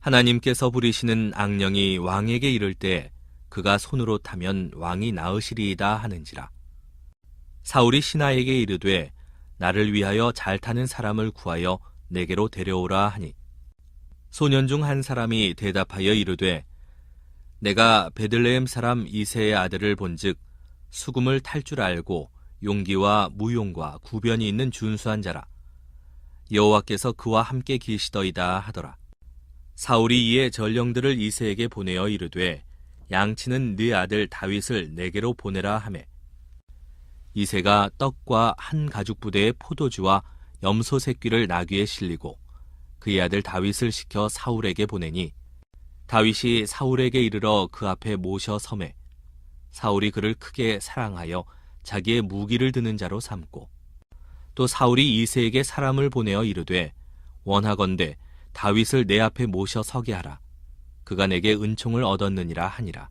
하나님께서 부리시는 악령이 왕에게 이를 때 그가 손으로 타면 왕이 나으시리이다 하는지라. 사울이 신하에게 이르되 나를 위하여 잘 타는 사람을 구하여 내게로 데려오라 하니 소년 중 한 사람이 대답하여 이르되 내가 베들레헴 사람 이새의 아들을 본즉 수금을 탈 줄 알고 용기와 무용과 구변이 있는 준수한 자라. 여호와께서 그와 함께 계시더이다 하더라. 사울이 이에 전령들을 이새에게 보내어 이르되 양치는 네 아들 다윗을 내게로 보내라 하매 이새가 떡과 한 가죽 부대의 포도주와 염소 새끼를 나귀에 실리고 그의 아들 다윗을 시켜 사울에게 보내니 다윗이 사울에게 이르러 그 앞에 모셔 섬에 사울이 그를 크게 사랑하여 자기의 무기를 드는 자로 삼고 또 사울이 이새에게 사람을 보내어 이르되 원하건대 다윗을 내 앞에 모셔 서게 하라. 그가 내게 은총을 얻었느니라 하니라.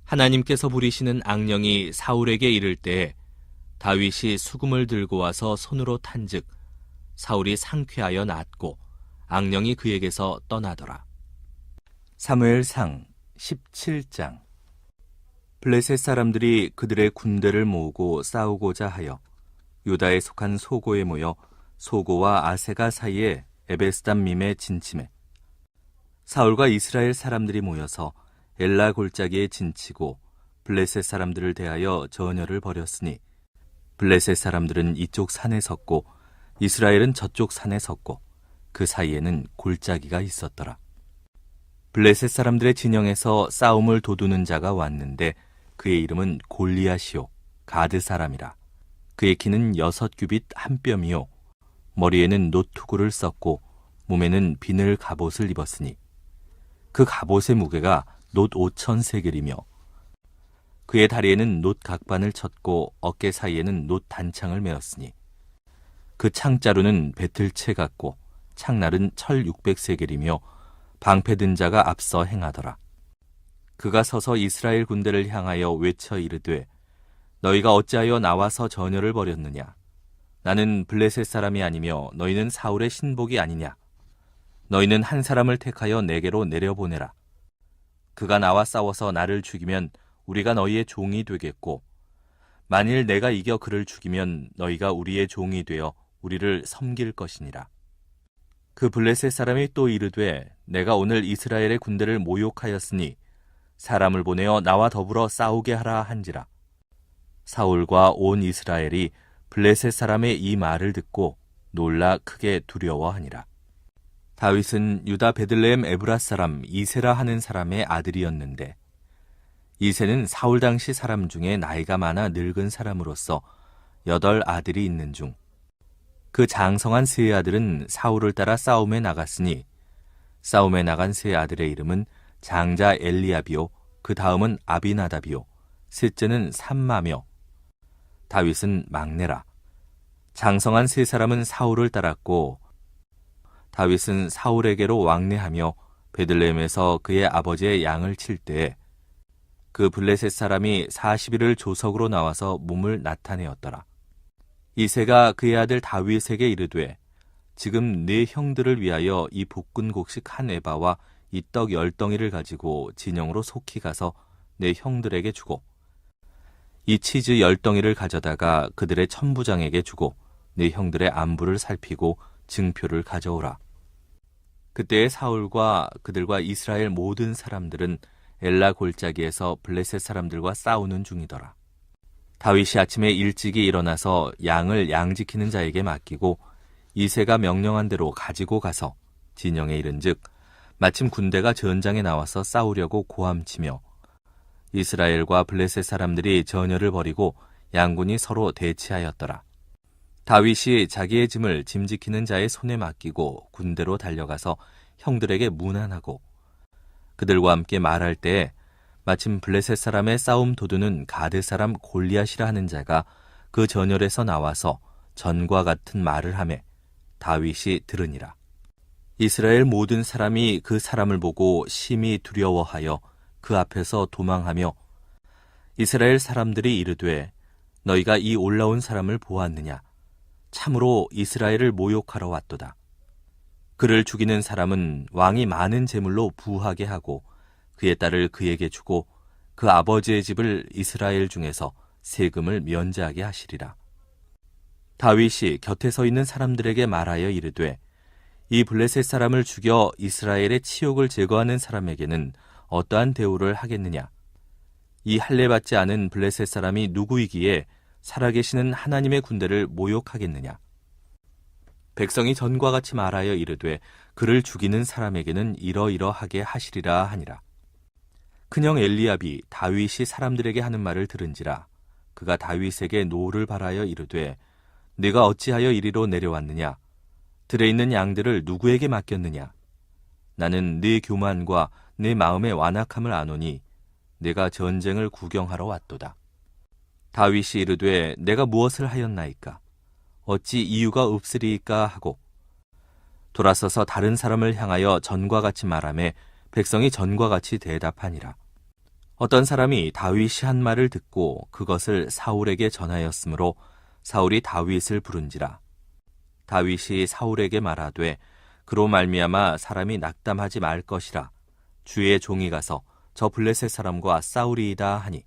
하나님께서 부리시는 악령이 사울에게 이를 때에 다윗이 수금을 들고 와서 손으로 탄즉 사울이 상쾌하여 낫고 악령이 그에게서 떠나더라. 사무엘상 17장. 블레셋 사람들이 그들의 군대를 모으고 싸우고자 하여 유다에 속한 소고에 모여 소고와 아세가 사이에 에베스담밈에 진침해 사울과 이스라엘 사람들이 모여서 엘라 골짜기에 진치고 블레셋 사람들을 대하여 전열을 벌였으니 블레셋 사람들은 이쪽 산에 섰고 이스라엘은 저쪽 산에 섰고 그 사이에는 골짜기가 있었더라. 블레셋 사람들의 진영에서 싸움을 도두는 자가 왔는데 그의 이름은 골리앗이요 가드 사람이라. 그의 키는 6규빗 한 뼘이요 머리에는 노투구를 썼고 몸에는 비늘 갑옷을 입었으니 그 갑옷의 무게가 놋 5,000세겔이며 그의 다리에는 놋 각반을 쳤고 어깨 사이에는 놋 단창을 메었으니 그 창자루는 배틀채 같고 창날은 철 600세겔이며 방패든 자가 앞서 행하더라. 그가 서서 이스라엘 군대를 향하여 외쳐 이르되 너희가 어찌하여 나와서 전열을 벌였느냐? 나는 블레셋 사람이 아니며 너희는 사울의 신복이 아니냐? 너희는 한 사람을 택하여 내게로 내려보내라. 그가 나와 싸워서 나를 죽이면 우리가 너희의 종이 되겠고 만일 내가 이겨 그를 죽이면 너희가 우리의 종이 되어 우리를 섬길 것이니라. 그 블레셋 사람이 또 이르되 내가 오늘 이스라엘의 군대를 모욕하였으니 사람을 보내어 나와 더불어 싸우게 하라 한지라. 사울과 온 이스라엘이 블레셋 사람의 이 말을 듣고 놀라 크게 두려워하니라. 다윗은 유다 베들레헴 에브라 사람 이새라 하는 사람의 아들이었는데 이새는 사울 당시 사람 중에 나이가 많아 늙은 사람으로서 8 아들이 있는 중 그 장성한 세 아들은 사울을 따라 싸움에 나갔으니 싸움에 나간 세 아들의 이름은 장자 엘리압이요 그 다음은 아비나답이요 셋째는 삼마며 다윗은 막내라. 장성한 세 사람은 사울을 따랐고 다윗은 사울에게로 왕래하며 베들레헴에서 그의 아버지의 양을 칠 때에 그 블레셋 사람이 40일을 조석으로 나와서 몸을 나타내었더라. 이새가 그의 아들 다윗에게 이르되 지금 네 형들을 위하여 이 볶은 곡식 한 에바와 이 떡 10덩이를 가지고 진영으로 속히 가서 내 형들에게 주고 이 치즈 10덩이를 가져다가 그들의 천부장에게 주고 네 형들의 안부를 살피고 증표를 가져오라. 그때의 사울과 그들과 이스라엘 모든 사람들은 엘라 골짜기에서 블레셋 사람들과 싸우는 중이더라. 다윗이 아침에 일찍이 일어나서 양을 양지키는 자에게 맡기고 이새가 명령한 대로 가지고 가서 진영에 이른즉 마침 군대가 전장에 나와서 싸우려고 고함치며 이스라엘과 블레셋 사람들이 전열을 벌이고 양군이 서로 대치하였더라. 다윗이 자기의 짐을 짐지키는 자의 손에 맡기고 군대로 달려가서 형들에게 문안하고 그들과 함께 말할 때에 마침 블레셋 사람의 싸움 도두는 가드 사람 골리앗이라 하는 자가 그 전열에서 나와서 전과 같은 말을 하매 다윗이 들으니라. 이스라엘 모든 사람이 그 사람을 보고 심히 두려워하여 그 앞에서 도망하며 이스라엘 사람들이 이르되 너희가 이 올라온 사람을 보았느냐? 참으로 이스라엘을 모욕하러 왔도다. 그를 죽이는 사람은 왕이 많은 재물로 부하게 하고 그의 딸을 그에게 주고 그 아버지의 집을 이스라엘 중에서 세금을 면제하게 하시리라. 다윗이 곁에 서 있는 사람들에게 말하여 이르되 이 블레셋 사람을 죽여 이스라엘의 치욕을 제거하는 사람에게는 어떠한 대우를 하겠느냐? 이 할례받지 않은 블레셋 사람이 누구이기에 살아계시는 하나님의 군대를 모욕하겠느냐? 백성이 전과 같이 말하여 이르되 그를 죽이는 사람에게는 이러이러하게 하시리라 하니라. 큰형 엘리압이 다윗이 사람들에게 하는 말을 들은지라 그가 다윗에게 노를 바라여 이르되 네가 어찌하여 이리로 내려왔느냐? 들에 있는 양들을 누구에게 맡겼느냐? 나는 네 교만과 네 마음의 완악함을 아노니 내가 전쟁을 구경하러 왔도다. 다윗이 이르되 내가 무엇을 하였나이까? 어찌 이유가 없으리이까 하고 돌아서서 다른 사람을 향하여 전과 같이 말하매 백성이 전과 같이 대답하니라. 어떤 사람이 다윗이 한 말을 듣고 그것을 사울에게 전하였으므로 사울이 다윗을 부른지라. 다윗이 사울에게 말하되 그로 말미암아 사람이 낙담하지 말 것이라. 주의 종이 가서 저 블레셋 사람과 싸우리이다 하니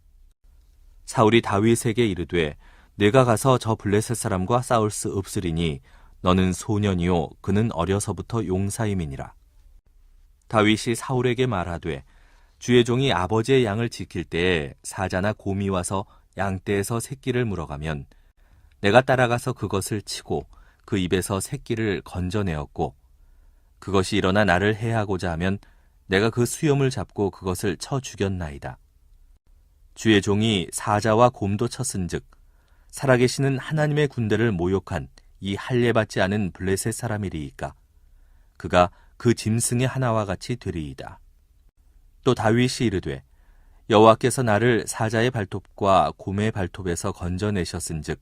사울이 다윗에게 이르되 내가 가서 저 블레셋 사람과 싸울 수 없으리니 너는 소년이요 그는 어려서부터 용사임이니라. 다윗이 사울에게 말하되 주의 종이 아버지의 양을 지킬 때에 사자나 곰이 와서 양떼에서 새끼를 물어가면 내가 따라가서 그것을 치고 그 입에서 새끼를 건져내었고 그것이 일어나 나를 해하고자 하면 내가 그 수염을 잡고 그것을 쳐 죽였나이다. 주의 종이 사자와 곰도 쳤은즉 살아계시는 하나님의 군대를 모욕한 이 할례받지 않은 블레셋 사람이리이까 그가 그 짐승의 하나와 같이 되리이다. 또 다윗이 이르되 여호와께서 나를 사자의 발톱과 곰의 발톱에서 건져내셨은즉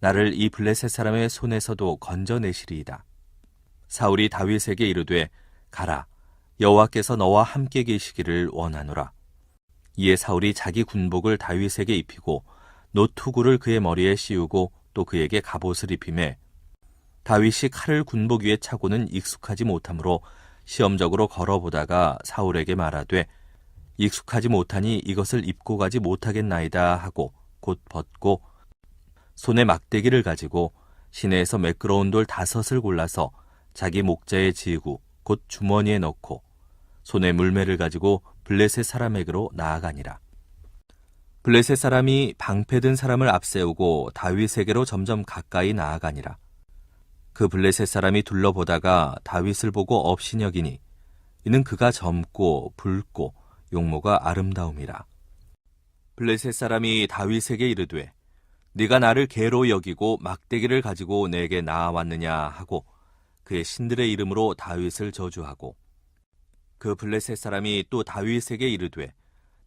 나를 이 블레셋 사람의 손에서도 건져내시리이다. 사울이 다윗에게 이르되 가라 여호와께서 너와 함께 계시기를 원하노라. 이에 사울이 자기 군복을 다윗에게 입히고 노투구를 그의 머리에 씌우고 또 그에게 갑옷을 입히매 다윗이 칼을 군복 위에 차고는 익숙하지 못하므로 시험적으로 걸어보다가 사울에게 말하되 익숙하지 못하니 이것을 입고 가지 못하겠나이다 하고 곧 벗고 손에 막대기를 가지고 시내에서 매끄러운 돌 5을 골라서 자기 목자에 지우고 곧 주머니에 넣고 손에 물매를 가지고 블레셋 사람에게로 나아가니라. 블레셋 사람이 방패든 사람을 앞세우고 다윗에게로 점점 가까이 나아가니라. 그 블레셋 사람이 둘러보다가 다윗을 보고 업신여기니 이는 그가 젊고 붉고 용모가 아름다움이라. 블레셋 사람이 다윗에게 이르되 네가 나를 개로 여기고 막대기를 가지고 내게 나아왔느냐 하고 그의 신들의 이름으로 다윗을 저주하고 그 블레셋 사람이 또 다윗에게 이르되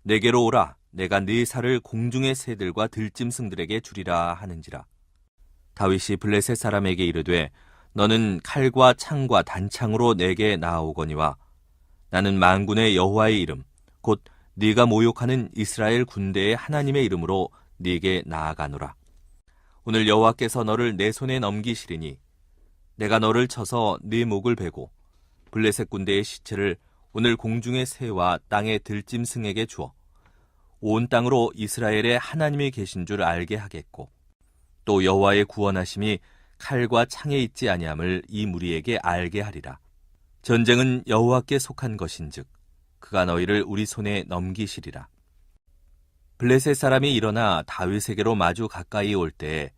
내게로 오라 내가 네 살을 공중의 새들과 들짐승들에게 주리라 하는지라. 다윗이 블레셋 사람에게 이르되 너는 칼과 창과 단창으로 내게 나아오거니와 나는 만군의 여호와의 이름 곧 네가 모욕하는 이스라엘 군대의 하나님의 이름으로 네게 나아가노라. 오늘 여호와께서 너를 내 손에 넘기시리니 내가 너를 쳐서 네 목을 베고 블레셋 군대의 시체를 오늘 공중의 새와 땅의 들짐승에게 주어 온 땅으로 이스라엘의 하나님이 계신 줄 알게 하겠고 또 여호와의 구원하심이 칼과 창에 있지 아니함을 이 무리에게 알게 하리라. 전쟁은 여호와께 속한 것인즉 그가 너희를 우리 손에 넘기시리라. 블레셋 사람이 일어나 다윗에게로 마주 가까이 올 때에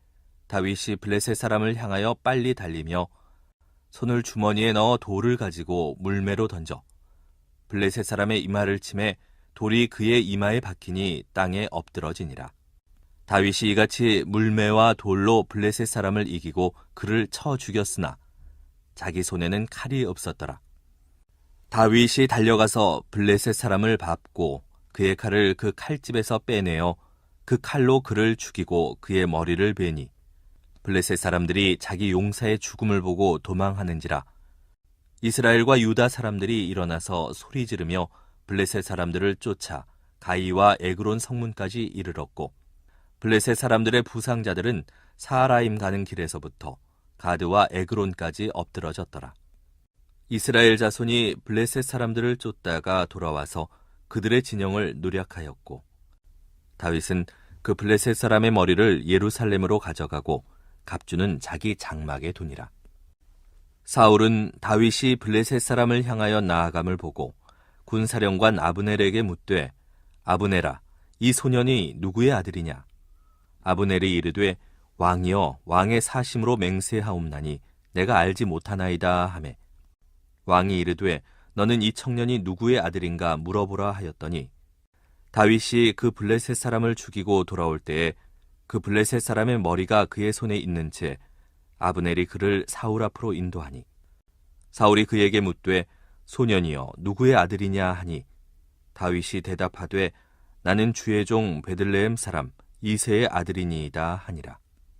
다윗이 블레셋 사람을 향하여 빨리 달리며 손을 주머니에 넣어 돌을 가지고 물매로 던져 블레셋 사람의 이마를 치매 돌이 그의 이마에 박히니 땅에 엎드러지니라. 다윗이 이같이 물매와 돌로 블레셋 사람을 이기고 그를 쳐 죽였으나 자기 손에는 칼이 없었더라. 다윗이 달려가서 블레셋 사람을 밟고 그의 칼을 그 칼집에서 빼내어 그 칼로 그를 죽이고 그의 머리를 베니 블레셋 사람들이 자기 용사의 죽음을 보고 도망하는지라. 이스라엘과 유다 사람들이 일어나서 소리 지르며 블레셋 사람들을 쫓아 가이와 에그론 성문까지 이르렀고 블레셋 사람들의 부상자들은 사하라임 가는 길에서부터 가드와 에그론까지 엎드러졌더라. 이스라엘 자손이 블레셋 사람들을 쫓다가 돌아와서 그들의 진영을 누략하였고 다윗은 그 블레셋 사람의 머리를 예루살렘으로 가져가고 갑주는 자기 장막에 두니라. 사울은 다윗이 블레셋 사람을 향하여 나아감을 보고 군사령관 아브넬에게 묻되 아브넬아, 이 소년이 누구의 아들이냐? 아브넬이 이르되 왕이여 왕의 사심으로 맹세하옵나니 내가 알지 못하나이다 하매 왕이 이르되 너는 이 청년이 누구의 아들인가 물어보라 하였더니 다윗이 그 블레셋 사람을 죽이고 돌아올 때에 그 블레셋 사람의 머리가 그의 손에 있는 채 아브넬이 그를 사울 앞으로 인도하니 사울이 그에게 묻되 소년이여 누구의 아들이냐 하니 다윗이 대답하되 나는 주의 종 베들레헴 사람 이새의 아들이니이다 하니라.